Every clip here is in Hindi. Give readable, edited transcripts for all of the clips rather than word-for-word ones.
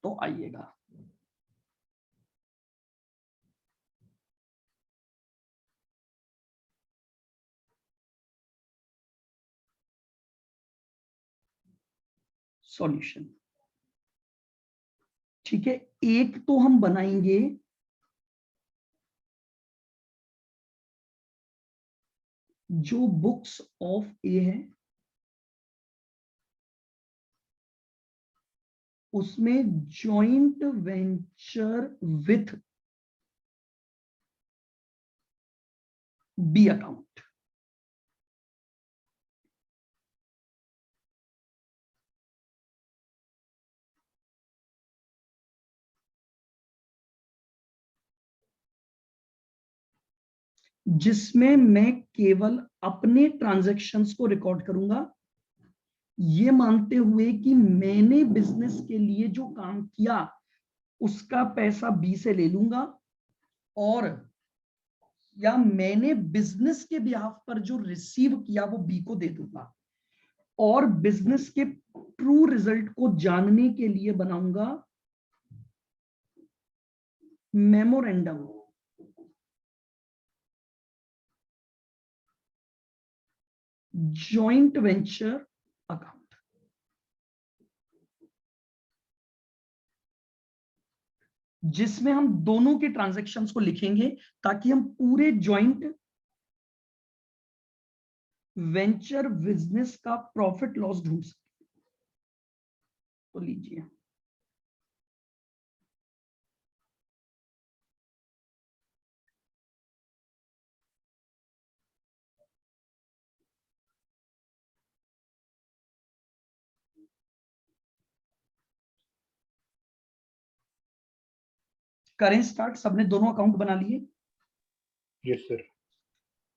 तो आइएगा, सॉल्यूशन। ठीक है, एक तो हम बनाएंगे जो बुक्स ऑफ ए है उसमें joint venture with B account. जिसमें मैं केवल अपने ट्रांजैक्शंस को रिकॉर्ड करूंगा, ये मानते हुए कि मैंने बिजनेस के लिए जो काम किया उसका पैसा बी से ले लूंगा, और या मैंने बिजनेस के बिहाफ पर जो रिसीव किया वो बी को दे दूंगा, और बिजनेस के ट्रू रिजल्ट को जानने के लिए बनाऊंगा मेमोरेंडम जॉइंट वेंचर अकाउंट, जिसमें हम दोनों के ट्रांजैक्शंस को लिखेंगे ताकि हम पूरे जॉइंट वेंचर बिजनेस का प्रॉफिट लॉस ढूंढ सके। तो लीजिए, करें स्टार्ट। सबने दोनों अकाउंट बना लिए? Yes sir.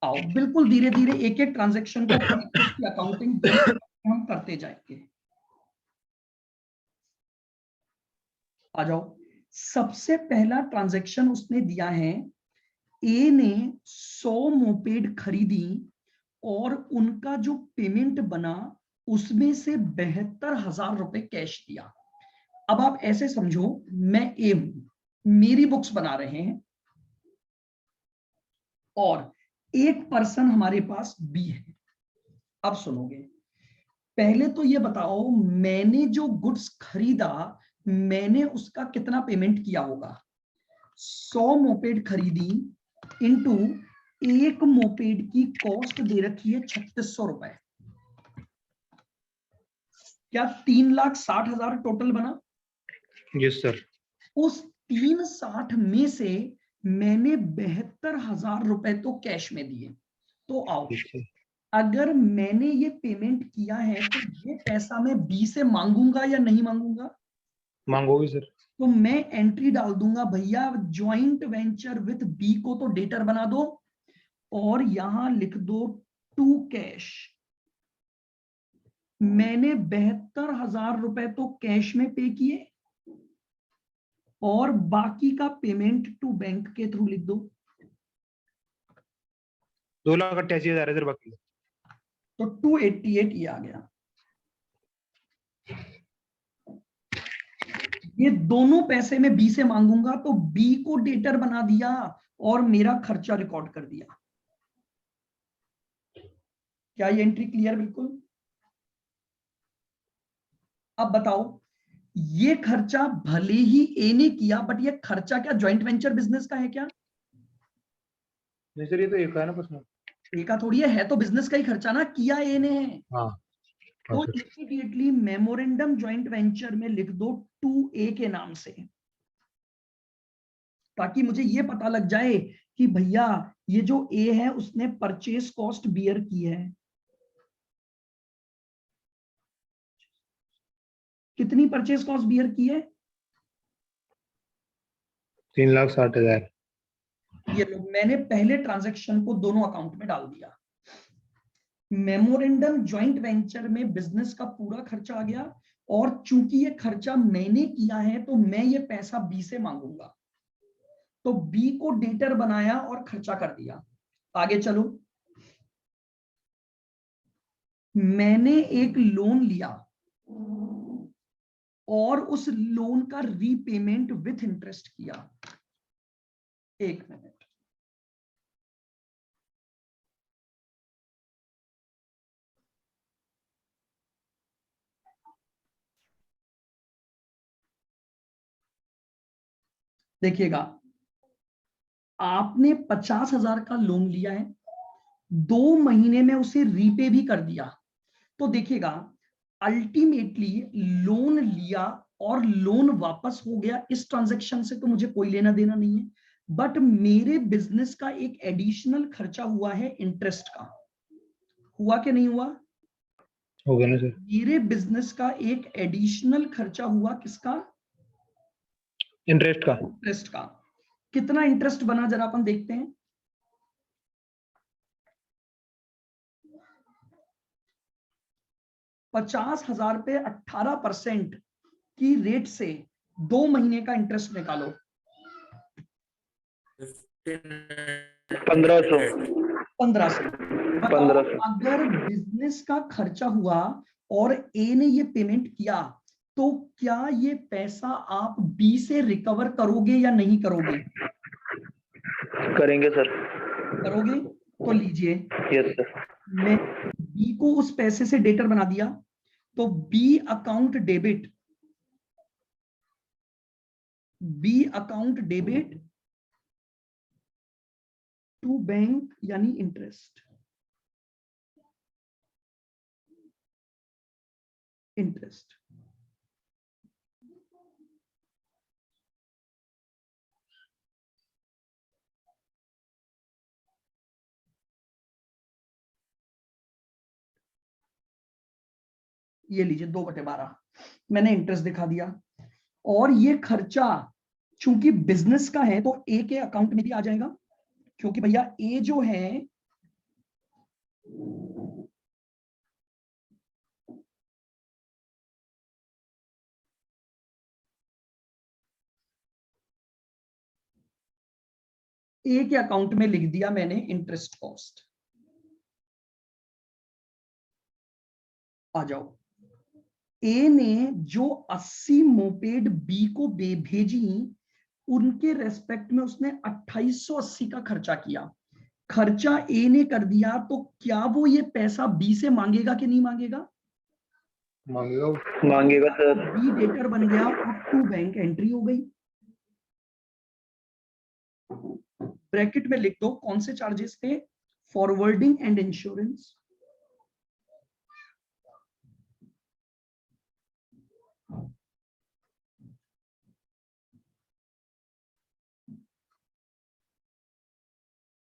आओ बिल्कुल धीरे धीरे एक एक ट्रांजैक्शन को उसकी अकाउंटिंग हम करते जाएंगे। आ जाओ, सबसे पहला ट्रांजैक्शन उसने दिया है, ए ने 100 मोपेड खरीदी और उनका जो पेमेंट बना उसमें से 72,000 रुपए कैश दिया। अब आप ऐसे समझो, मैं ए हूं, मेरी बुक्स बना रहे हैं, और एक पर्सन हमारे पास बी है। अब सुनोगे, पहले तो ये बताओ मैंने जो गुड्स खरीदा मैंने उसका कितना पेमेंट किया होगा। 100 मोपेड खरीदी इनटू एक मोपेड की कॉस्ट दे रखी है 3600 रुपए, क्या 3,60,000 टोटल बना? Yes sir. उस 360 में से मैंने 72,000 रुपए तो कैश में दिए। तो आओ, अगर मैंने ये पेमेंट किया है तो ये पैसा मैं बी से मांगूंगा या नहीं मांगूंगा? मांगोगे सर। तो मैं एंट्री डाल दूंगा, भैया ज्वाइंट वेंचर विथ बी को तो डेटर बना दो और यहां लिख दो टू कैश। मैंने 72,000 रुपए तो कैश में पे किए और बाकी का पेमेंट टू बैंक के थ्रू लिख दो। 2,88,000 है सर बाकी। तो 288 ये आ गया। ये दोनों पैसे मैं बी से मांगूंगा तो बी को डेटर बना दिया और मेरा खर्चा रिकॉर्ड कर दिया। क्या ये एंट्री क्लियर? बिल्कुल। अब बताओ, ये खर्चा भले ही ए ने किया बट ये खर्चा क्या जॉइंट वेंचर बिजनेस का है क्या? नहीं सर, ये तो एक है ना प्रश्न। ए का थोड़ी है तो बिजनेस का ही खर्चा ना, किया ए ने है। हाँ तो इमीडिएटली मेमोरेंडम जॉइंट वेंचर में लिख दो 2A के नाम से, ताकि मुझे ये पता लग जाए कि भैया ये जो ए है उसने परचेस कॉस्ट बियर की है। कितनी परचेस कॉस्ट बियर की है? 3,60,000। ये लोग, मैंने पहले ट्रांजैक्शन को दोनों अकाउंट में डाल दिया। मेमोरेंडम जॉइंट वेंचर में बिजनेस का पूरा खर्चा आ गया, और चूंकि ये खर्चा मैंने किया है तो मैं ये पैसा बी से मांगूंगा। तो बी को डेटर बनाया और खर्चा कर दिया। आगे चलो, मैंने एक लोन लिया और उस लोन का रीपेमेंट विथ इंटरेस्ट किया। एक मिनट, देखिएगा, आपने 50,000 का लोन लिया है, 2 महीने में उसे रीपे भी कर दिया, तो देखिएगा अल्टीमेटली लोन लिया और लोन वापस हो गया, इस ट्रांजैक्शन से तो मुझे कोई लेना देना नहीं है, बट मेरे बिजनेस का एक एडिशनल खर्चा हुआ है इंटरेस्ट का। हुआ कि नहीं हुआ? हो गया ना सर? मेरे बिजनेस का एक एडिशनल खर्चा हुआ, किसका? इंटरेस्ट का। इंटरेस्ट का। कितना इंटरेस्ट बना जरा अपन देखते हैं। 50,000 पे 18% की रेट से 2 महीने का इंटरेस्ट निकालो। 1500। बताओ, अगर बिजनेस का खर्चा हुआ और ए ने ये पेमेंट किया, तो क्या ये पैसा आप बी से रिकवर करोगे या नहीं करोगे? करेंगे सर। करोगे? तो लीजिए, यस सर। मैं बी को उस पैसे से डेटर बना दिया, तो B account debit, B account debit to bank यानी इंटरेस्ट, इंटरेस्ट। ये लीजिए 2/12 मैंने इंटरेस्ट दिखा दिया, और ये खर्चा चूंकि बिजनेस का है तो ए के अकाउंट में भी आ जाएगा, क्योंकि भैया ए जो है ए के अकाउंट में लिख दिया मैंने इंटरेस्ट कॉस्ट। आ जाओ, ए ने जो 80 मोपेड बी को भेजी, उनके रेस्पेक्ट में उसने 2880 का खर्चा किया। खर्चा ए ने कर दिया, तो क्या वो ये पैसा बी से मांगेगा कि नहीं मांगेगा? मांगेगा सर। बी डेटर बन गया और टू बैंक एंट्री हो गई। ब्रैकेट में लिख दो कौन से चार्जेस थे, forwarding and insurance.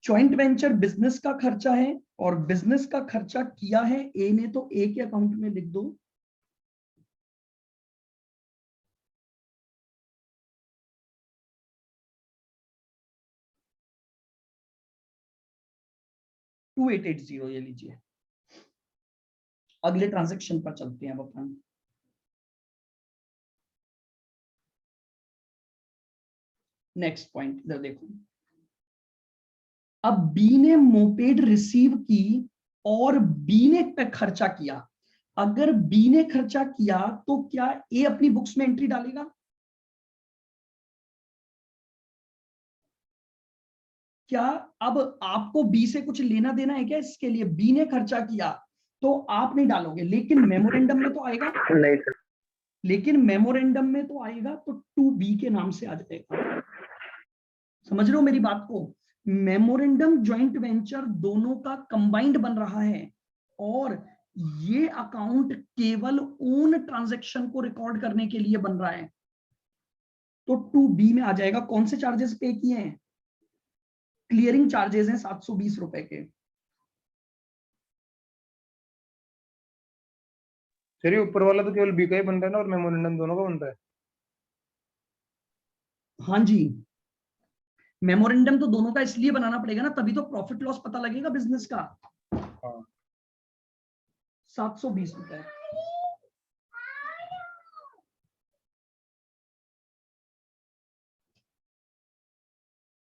Joint venture business का खर्चा है, और बिजनेस का खर्चा किया है ए ने, तो ए के अकाउंट में लिख दो। $2880 ये लीजिए। अगले ट्रांजैक्शन पर चलते हैं अब अपन। नेक्स्ट पॉइंट इधर देखो, अब बी ने मोपेड रिसीव की और बी ने पे खर्चा किया। अगर बी ने खर्चा किया तो क्या ए अपनी बुक्स में एंट्री डालेगा? क्या अब आपको बी से कुछ लेना देना है क्या इसके लिए? बी ने खर्चा किया तो आप नहीं डालोगे, लेकिन मेमोरेंडम में तो आएगा। नहीं सर। लेकिन मेमोरेंडम में तो आएगा, तो टू बी के नाम से आ जाएगा। समझ रहे हो मेरी बात को? मेमोरेंडम ज्वाइंट वेंचर दोनों का कंबाइंड बन रहा है, और ये अकाउंट केवल ओन ट्रांजैक्शन को रिकॉर्ड करने के लिए बन रहा है, तो टू बी में आ जाएगा। कौन से चार्जेस पे किए हैं? क्लियरिंग चार्जेस हैं 720 रुपए के। सर ये ऊपर वाला तो केवल बी का ही बन रहा है ना, और मेमोरेंडम दोनों का बन रहा है? हाँ जी, मेमोरेंडम तो दोनों का इसलिए बनाना पड़ेगा ना, तभी तो प्रॉफिट लॉस पता लगेगा बिजनेस का। हाँ। 720 रुपए।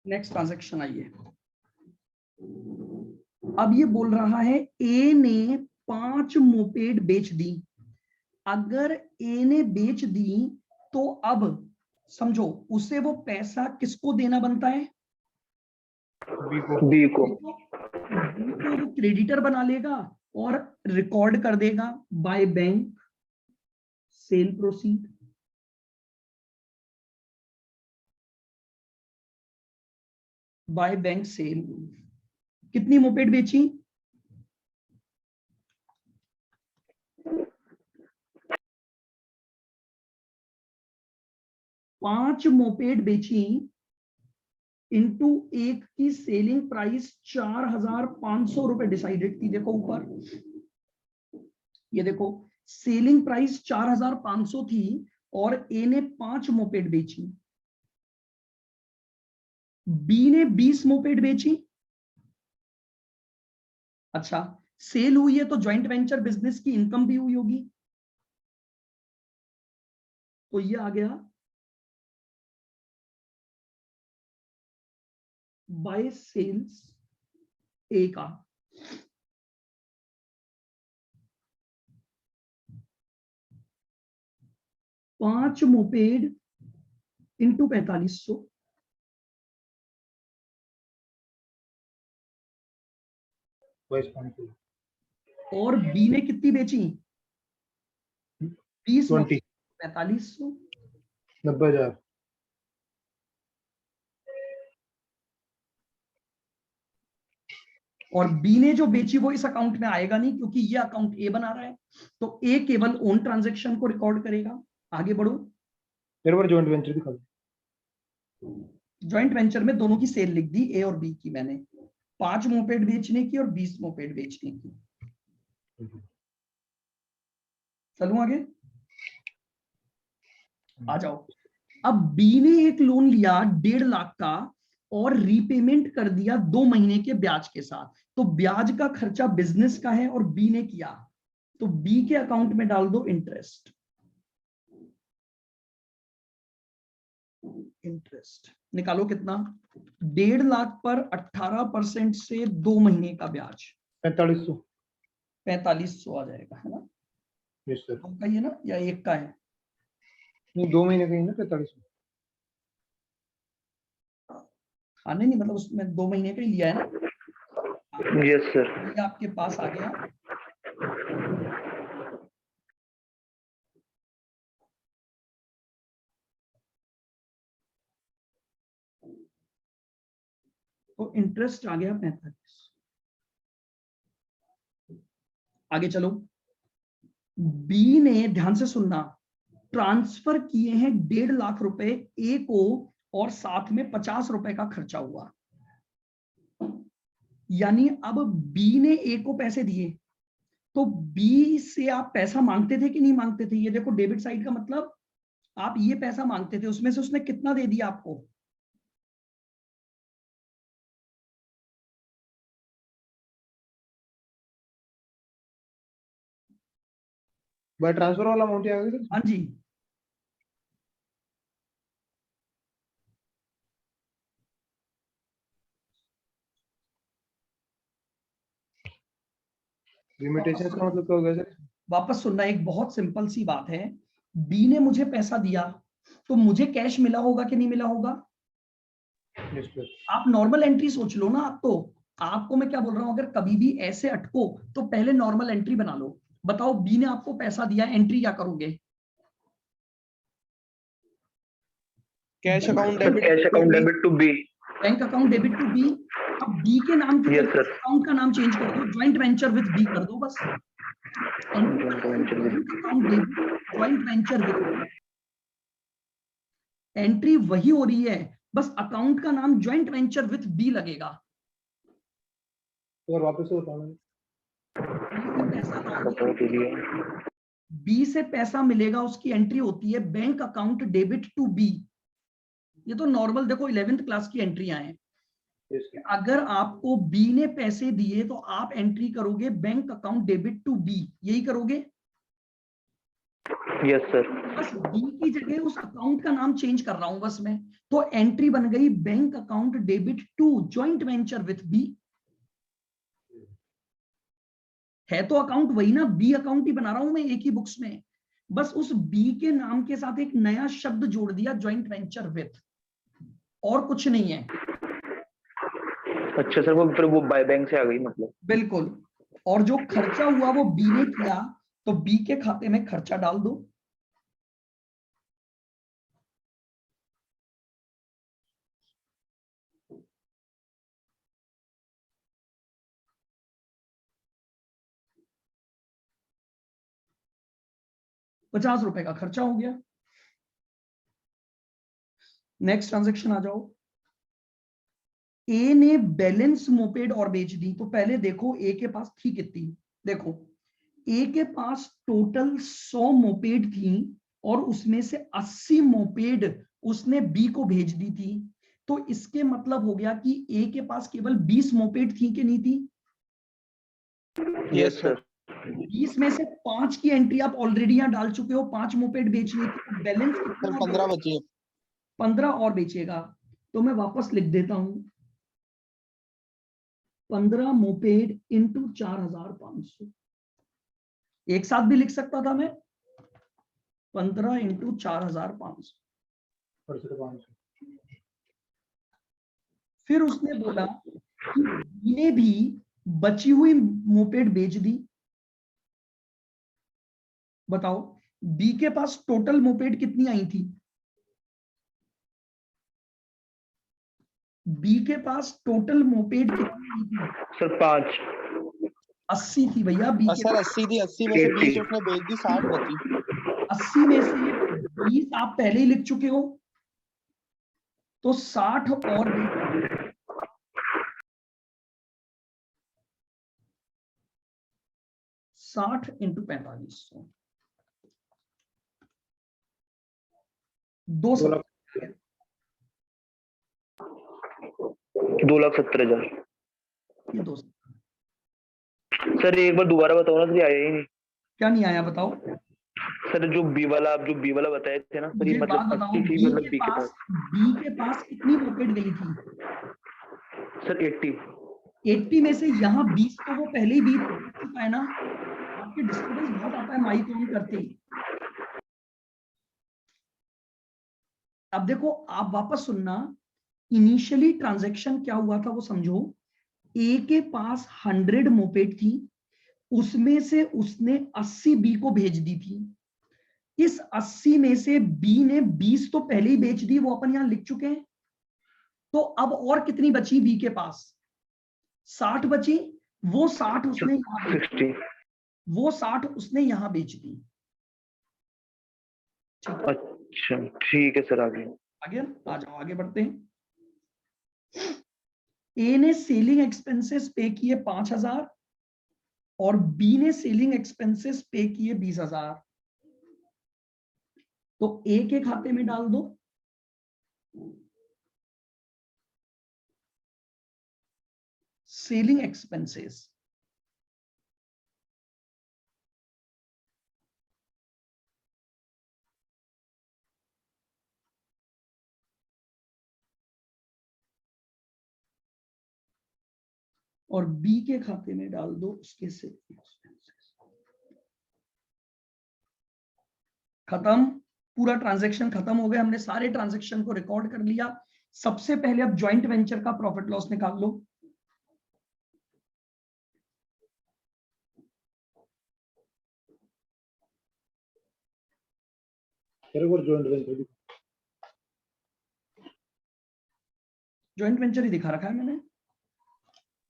नेक्स्ट ट्रांजैक्शन आइए। अब ये बोल रहा है ए ने 5 मोपेड बेच दी, अगर ए ने बेच दी तो अब समझो उसे वो पैसा किसको देना बनता है? बी को बी को वो क्रेडिटर बना लेगा और रिकॉर्ड कर देगा by bank sale proceed. By bank sale. कितनी मोपेड बेची? 5 मोपेड बेची इनटू एक की सेलिंग प्राइस 4,500 रुपए डिसाइडेड थी। देखो ऊपर, ये देखो सेलिंग प्राइस 4,500 थी और ए ने 5 मोपेड बेची, बी ने 20 मोपेड बेची। अच्छा, सेल हुई है तो जॉइंट वेंचर बिजनेस की इनकम भी हुई होगी, तो ये आ गया बाय सेल्स ए का। पांच मोपेड इंटू 4500 और बी ने कितनी बेची? 20 4500 90,000। और बी ने जो बेची वो इस अकाउंट में आएगा नहीं क्योंकि ये अकाउंट ए बना रहा है, तो ए केवल ओन ट्रांजैक्शन को रिकॉर्ड करेगा। आगे बढ़ो। जॉइंट वेंचर दिखा दो। जॉइंट वेंचर में दोनों की सेल लिख दी, ए और बी की मैंने, 5 मोपेड बेचने की और 20 मोपेड बेचने की। चलूं आगे, आ जाओ। अब बी ने एक लोन लिया 1.5 लाख का और रीपेमेंट कर दिया 2 महीने के ब्याज के साथ, तो ब्याज का खर्चा बिजनेस का है और बी ने किया, तो बी के अकाउंट में डाल दो इंटरेस्ट। इंटरेस्ट निकालो कितना? 1.5 लाख पर 18% से 2 महीने का ब्याज 4500। 4500 आ जाएगा, है ना? Yes sir. दो का ही है ना या एक का है? नहीं, 2 महीने का ही ना 4500। हाँ नहीं मतलब उसमें 2 महीने का ही लिया है ना। Yes sir. ये आपके पास आ गया। तो इंटरेस्ट आ गया 45। आगे चलो। बी ने, ध्यान से सुनना, ट्रांसफर किए हैं 1.5 लाख रुपए ए को और साथ में 50 रुपए का खर्चा हुआ, यानी अब बी ने ए को पैसे दिए, तो बी से आप पैसा मांगते थे कि नहीं मांगते थे? ये देखो डेबिट साइड का मतलब आप ये पैसा मांगते थे, उसमें से उसने कितना दे दिया आपको? बाय ट्रांसफर वाला अमाउंट आ गया। हाँ जी, लिमिटेशंस का मतलब क्या हो गया सर? वापस सुनना, एक बहुत सिंपल सी बात है। बी ने मुझे पैसा दिया तो मुझे कैश मिला होगा कि नहीं मिला होगा? Yes sir. आप नॉर्मल एंट्री सोच लो ना। आप तो, आपको मैं क्या बोल रहा हूं, अगर कभी भी ऐसे अटको तो पहले नॉर्मल एंट्री बना लो। बताओ, बी ने आपको पैसा दिया, एंट्री क्या करोगे? Cash account debit to B. Bank account debit to B. अब बी के नाम की Yes, जगह sir. अकाउंट का नाम चेंज कर दो, ज्वाइंट वेंचर विद बी कर दो बस। Bank account debit joint venture with B, entry वही हो रही है, बस अकाउंट का नाम ज्वाइंट वेंचर विद बी लगेगा। तो वापस से बताओ। बी से पैसा मिलेगा, उसकी एंट्री होती है bank account debit to B. ये तो नॉर्मल देखो 11th क्लास की एंट्रियां हैं। अगर आपको बी ने पैसे दिए तो आप एंट्री करोगे bank account debit to B, यही करोगे? Yes sir. बस बी की जगह उस अकाउंट का नाम चेंज कर रहा हूं बस मैं, तो एंट्री बन गई bank account debit to joint venture with B. है तो अकाउंट वही ना, बी अकाउंट ही बना रहा हूं मैं एक ही बुक्स में, बस उस बी के नाम के साथ एक नया शब्द जोड़ दिया, ज्वाइंट वेंचर विथ, और कुछ नहीं है। अच्छा सर, वो फिर वो बाय बैंक से आ गई मतलब। बिल्कुल। और जो खर्चा हुआ वो बी ने किया, तो बी के खाते में खर्चा डाल दो। ₹50 का खर्चा हो गया। नेक्स्ट ट्रांजैक्शन आ जाओ। ए ने बैलेंस मोपेड और बेच दी। तो पहले देखो ए के पास थी कितनी। देखो ए के पास टोटल 100 मोपेड थी और उसमें से 80 मोपेड उसने बी को भेज दी थी। तो इसके मतलब हो गया कि ए के पास केवल 20 मोपेड थी कि नहीं थी? Yes sir. 20 में से 5 की एंट्री आप ऑलरेडी यहां डाल चुके हो, 5 मोपेड बेचनी थी, तो बैलेंस कितना सर और 15 बची है। 15 और बेचेगा। तो मैं वापस लिख देता हूं, 15 मोपेड इंटू 4,500। एक साथ भी लिख सकता था मैं, 15 इंटू 4,500। फिर उसने बोला कि बी ने भी बची हुई मोपेड बेच दी। बताओ बी के पास टोटल मोपेड कितनी आई थी? बी के पास टोटल मोपेड कितनी आई थी? सर 5। 80 थी भैया बी के सर पास। 80 थी, 80 में से 20 80। उसने बेच दी, 60 बची। 80 में से 20 आप पहले ही लिख चुके हो, तो 60 और 60 इंटू 4500, 2,70,000। ये 200। सर एक बार दोबारा बताओ ना, सर ये आया ही नहीं। क्या नहीं आया बताओ? सर जो बी वाला, आप जो बी वाला बताए थे ना सर, ये मुझे बात मतलब बताओ, 80 थी मतलब बी के पास कितनी मोपेड गई थी? सर 80। 80 में से यहाँ 20 तो वो पहले ही 20 बेच चुका है ना। आपके डिस्टर्बेंस बहुत आता है माइक ऑन करते ही। अब देखो आप वापस सुनना, इनिशियली ट्रांजैक्शन क्या हुआ था वो समझो। ए के पास 100 मोपेड थी, उसमें से उसने 80 बी को भेज दी थी। इस 80 में से बी ने 20 तो पहले ही बेच दी, वो अपन यहां लिख चुके हैं। तो अब और कितनी बची बी के पास? 60 बची। वो 60 उसने यहां बेच दी। 60। वो 60 उसने यहां बेच दी। ठीक है, अच्छा ठीक है सर, आगे। आगे आ जाओ, आगे बढ़ते हैं। ए ने सेलिंग एक्सपेंसेस पे किए 5,000 और बी ने सेलिंग एक्सपेंसेस पे किए 20,000। तो ए के खाते में डाल दो सेलिंग एक्सपेंसेस। और बी के खाते में डाल दो उसके सेलिंग एक्सपेंसेस। खत्म, पूरा ट्रांजैक्शन खत्म हो गया। हमने सारे ट्रांजैक्शन को रिकॉर्ड कर लिया। सबसे पहले अब ज्वाइंट वेंचर का प्रॉफिट लॉस निकाल लो। ज्वाइंट वेंचर ही दिखा रखा है मैंने।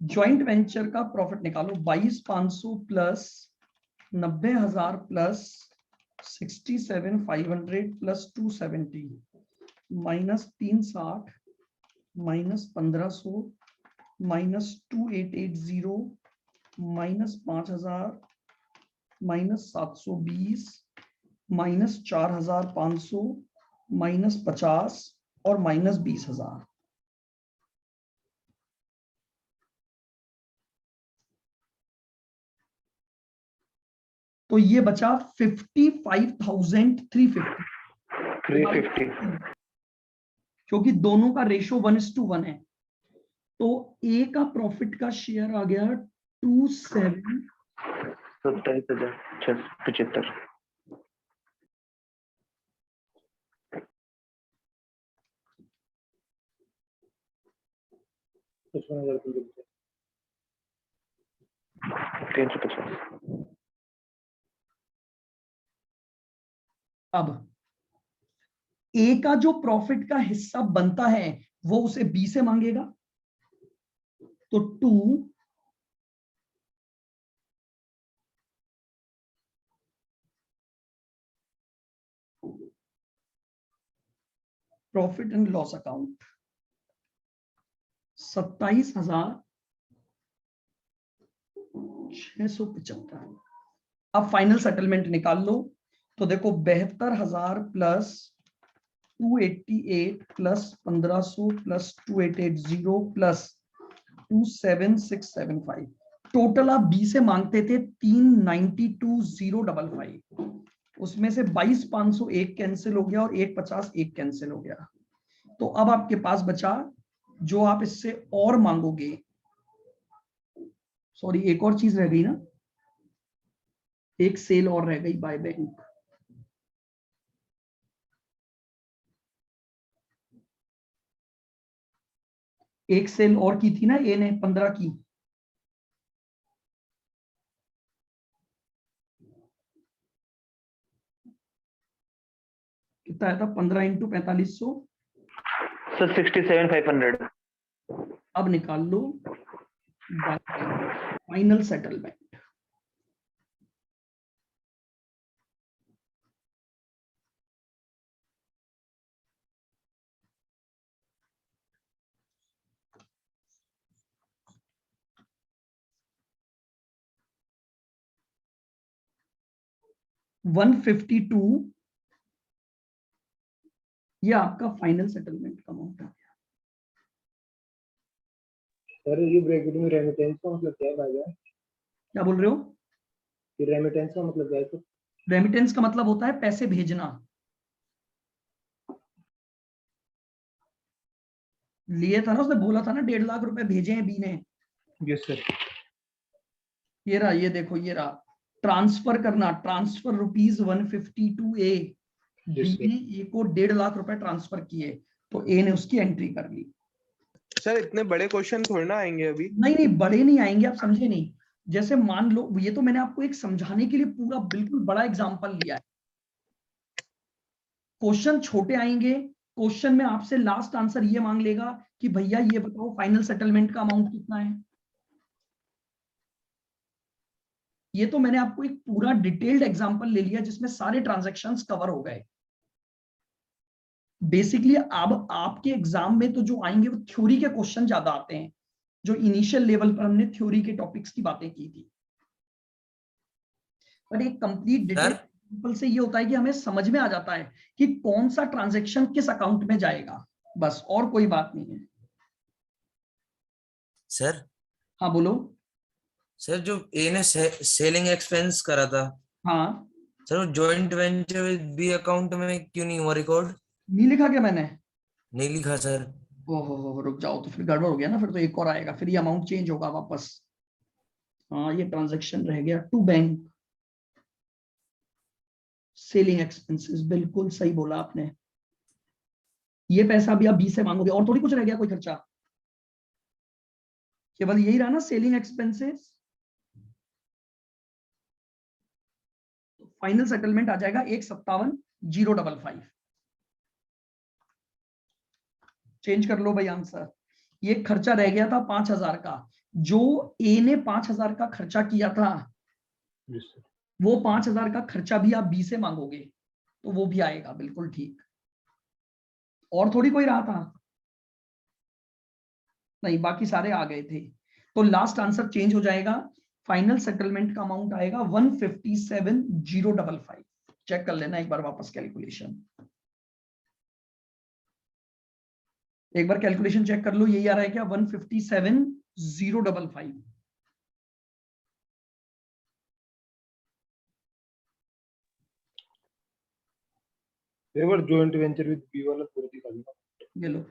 ज्वाइंट वेंचर का प्रॉफिट निकालो। 22,500 plus 90,000 plus 67,500 plus 270 minus 360 minus 1,500 minus 2,880 minus 5,000 minus 720 minus 4,500 minus 50 और माइनस 20,000। तो ये बचा 55,350, 350। क्योंकि दोनों का रेशो 1:1 है। तो ए का प्रॉफिट का शेयर आ गया 27,75। 27,75। 55,350। 350। अब ए का जो प्रॉफिट का हिस्सा बनता है वो उसे बी से मांगेगा, तो 2 प्रॉफिट एंड लॉस अकाउंट 27,675। अब फाइनल सेटलमेंट निकाल लो, तो देखो 72,000 plus 288 plus 1,500 plus 2880 plus 27675। Total आप बी से मांगते थे 392,055, उसमें से 22,500 एक कैंसिल हो गया और 150 एक कैंसिल हो गया। तो अब आपके पास बचा जो आप इससे और मांगोगे, सॉरी एक और चीज रह गई ना, एक सेल और रह गई बाय बैंक। एक सेल और की थी ना ए ने 15 की, कितना आया था 15 इंटू 4500। सर 67,500। अब निकाल लो बाय बैंक फाइनल सेटलमेंट। $152, ये आपका फाइनल सेटलमेंट का अमाउंट है। सर ये ब्रैकेट में रेमिटेंस का मतलब क्या है भाई? क्या बोल रहे हो? ये रेमिटेंस का मतलब क्या है सर? रेमिटेंस का मतलब होता है पैसे भेजना। लिए था ना उसने, बोला था ना 1.5 लाख रुपए भेजे हैं बी ने। Yes sir. ये रहा, ये देखो ये रहा, ट्रांसफर करना, ट्रांसफर रुपीज 152 ए, बी ने ए को 1.5 लाख रुपए ट्रांसफर किए, तो ए ने उसकी एंट्री कर ली। सर इतने बड़े क्वेश्चन थोड़ी ना आएंगे अभी। नहीं नहीं, बड़े नहीं आएंगे, आप समझे नहीं। जैसे मान लो, ये तो मैंने आपको एक समझाने के लिए पूरा बिल्कुल बड़ा एग्जांपल लिया है। क्वेश्चन छोटे आएंगे, क्वेश्चन में आपसे लास्ट आंसर ये मांग लेगा कि भैया ये बताओ फाइनल सेटलमेंट का अमाउंट कितना है। ये तो मैंने आपको एक पूरा डिटेल्ड एग्जांपल ले लिया जिसमें सारे ट्रांजैक्शंस कवर हो गए। बेसिकली अब आपके एग्जाम में तो जो आएंगे वो थ्योरी के क्वेश्चन ज्यादा आते हैं, जो इनिशियल लेवल पर हमने थ्योरी के टॉपिक्स की बातें की थी। पर एक कंप्लीट डिटेल एग्जांपल से ये होता है कि हमें समझ में आ जाता है कि कौन सा ट्रांजैक्शन किस अकाउंट में जाएगा, बस, और कोई बात नहीं है। सर हाँ बोलो। सर जो ए ने सेलिंग एक्सपेंस करा था, हाँ, सर वो joint venture with B account में क्यों नहीं हुआ रिकॉर्ड? नहीं लिखा क्या मैंने? नहीं लिखा सर। ओहो, रुक जाओ, तो फिर गड़बड़ हो गया ना, फिर तो एक और आएगा, फिर ये अमाउंट चेंज होगा वापस। हाँ, ये ट्रांजैक्शन रह गया टू बैंक सेलिंग एक्सपेंसेस, बिल्कुल सही बोला आपने। ये पैसा भी आप बी से मांगोगे, और थोड़ी कुछ रह गया कोई खर्चा, केवल यही रहा ना सेलिंग एक्सपेंसेस। फाइनल सेटलमेंट आ जाएगा 157,055। चेंज कर लो भाई आंसर। ये खर्चा रह गया था 5,000 का, जो ए ने 5,000 का खर्चा किया था, वो 5,000 का खर्चा भी आप बी से मांगोगे तो वो भी आएगा, बिल्कुल ठीक। और थोड़ी कोई रहा था, नहीं, बाकी सारे आ गए थे। तो लास्ट आंसर चेंज हो जाएगा, फाइनल सेटलमेंट का अमाउंट आएगा 157,055। चेक कर लेना एक बार वापस कैलकुलेशन, एक बार कैलकुलेशन चेक कर लो, यही आ रहा है क्या 157,055। जॉइंट वेंचर विद बी वाला पूरा दिखा दूंगा। ये लो,